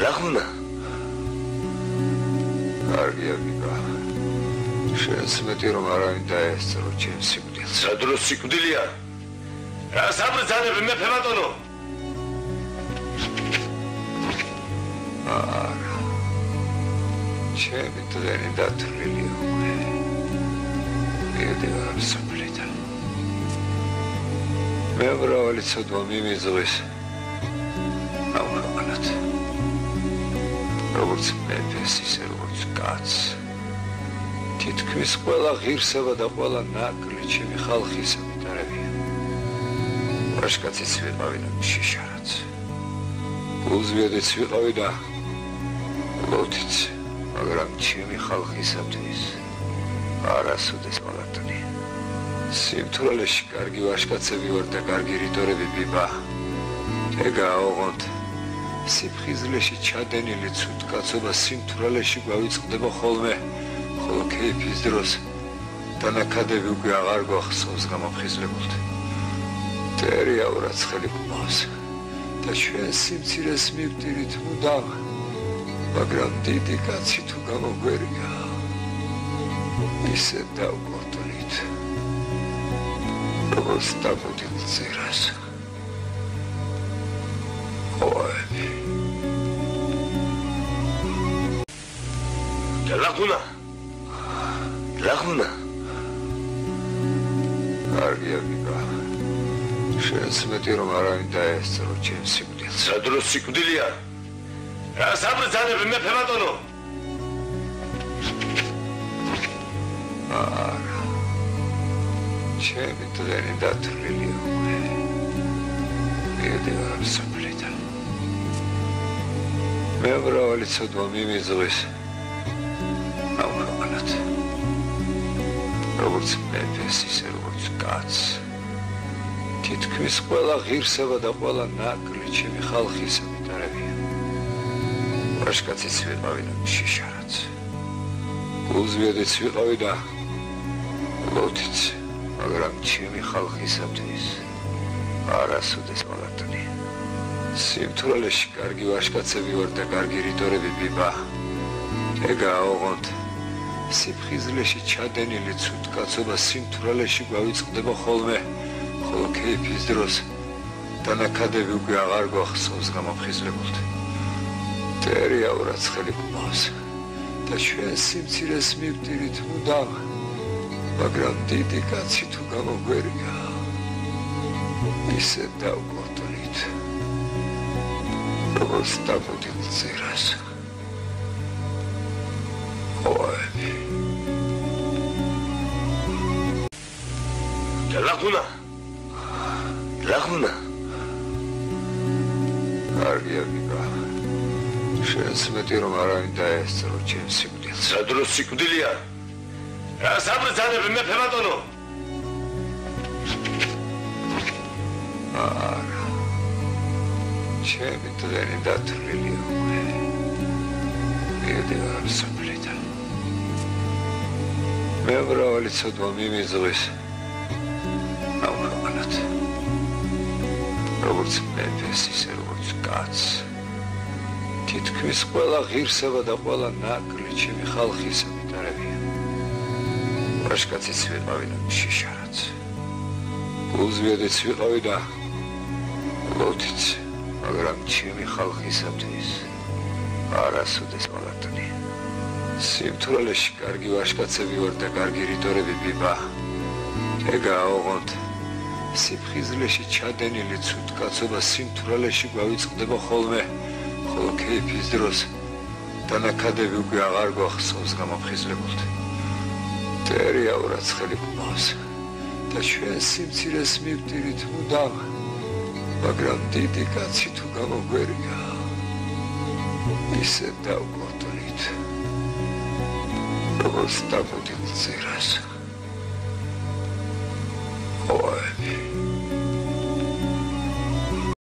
ლახუნა კარგია ვიკა შენს მეტი რომ არავინ დაესწრო ჩემს სიკვდილს სადრო სიკვდილია რა საბრძანები მეფე ბატონო ჩემი დღენი დათვლილია უკვე მივდივარ სოფლიდან მე მრავალი ცოდვა მიმიზღვის ამ ქვეყანად როგორც მეფეს ისე როგორც კაცს თითქმის ყველა ღირსება და ყველა ნაკლი ჩემი ხალხისა მიტარებია ვაშკაციც ვიყავი და შიშარაც გულზვიადიც ვიყავი და ლოთიც მაგრამ ჩემი ხალხისათვის არასოდეს მოლატონი სიმთვრალეში კარგი ვაშკაცები ვარ და კარგი რიტორები ბიბა ეგა ოღონდ სიფხიზლეში ჩადენილი ცუდკაცობა სიმთვრალეში გვავიწყდება ხოლმე ხოლო ქეიფის დროს დანაკადები უკვე აღარ გვახსოვს გამაფხიზლებულთ მტერია ურაცხელი გმავს და ჩვენ სიმცირეს მივტირით მუდამ მაგრამ დიდი კაცი თუ გამოგვერია ისე დავკორტლით როგორც დაგუდილ წერას ოები ლახუნა კარგია ვიკა შენს მეტი რომ არავინ დაესწრო ჩემს სიკვდილს სადრო სიკვდილია რა საბრძანები მეფე ბატონო ჩემი დღენი დათვლილია უკვე მივდივარ სოფლიდან მე მრავალი ცოდვა მიმიზღვის ამ ქვეყანად როგორც მეფეს ისე როგორც კაცს თითქმის ყველა ღირსება და ყველა ნაკლი ჩემი ხალხისა მიტარებია ვაშკაციც ვიყავი და შიშარაც გულზვიადიც ვიყავი და ლოთიც მაგრამ ჩემი ხალხისათვის არასოდეს მოლატონი სიმთვრალეში კარგი ვაშკაცები ვარ და კარგი რიტორები ბიბა ეგა ოღონდ სიფხიზლეში ჩადენილი ცუდკაცობა სიმთვრალეში გვავიწყდება ხოლმე ხოლო ქეიფის დროს დანაკადები უკვე აღარ გვახსოვს გამაფხიზლებულთ მტერია ურაცხელი გმავს და ჩვენ სიმცირეს მივტირით მუდამ მაგრამ დიდი კაცი თუ გამოგვერია ისე დავკორტლით როგორც დაგუდილ წერას ოები ლახუნა კარგია ვიკა შენს მეტი რომ არავინ დაესწრო ჩემს სიკვდილს სადრო სიკვდილია რა საბრძანები მეფე ბატონო ჩემი დღენი დათვლილია უკვე მივდივარ სოფლიდან მე მრავალი ცოდვა მიმიზღვის ამ ქვეყანად როგორც მეფეს ისე როგორც კაცს თითქმის ყველა ღირსება და ყველა ნაკლი ჩემი ხალხისა მიტარებია ვაშკაციც ვიყავი და შიშარაც გულზვიადიც ვიყავი და ლოთიც მაგრამ ჩემი ხალხისათვის არასოდეს მოლატონი სიმთვრალეში კარგი ვაშკაცები ვარ და კარგი რიტორები ბიბა ეგა ოღონდ სიფხიზლეში ჩადენილი ცუდკაცობა სიმთვრალეში გვავიწყდება ხოლმე ხოლო ქეიფის დროს დანაკადები უკვე აღარ გვახსოვს გამაფხიზლებულთ მტერია ურაცხელი გმავს და ჩვენ სიმცირეს მივტირით მუდამ მაგრამ დიდი კაცი თუ გამოგვერია ისე დავკორტლით როგორც დაგუდილ წერას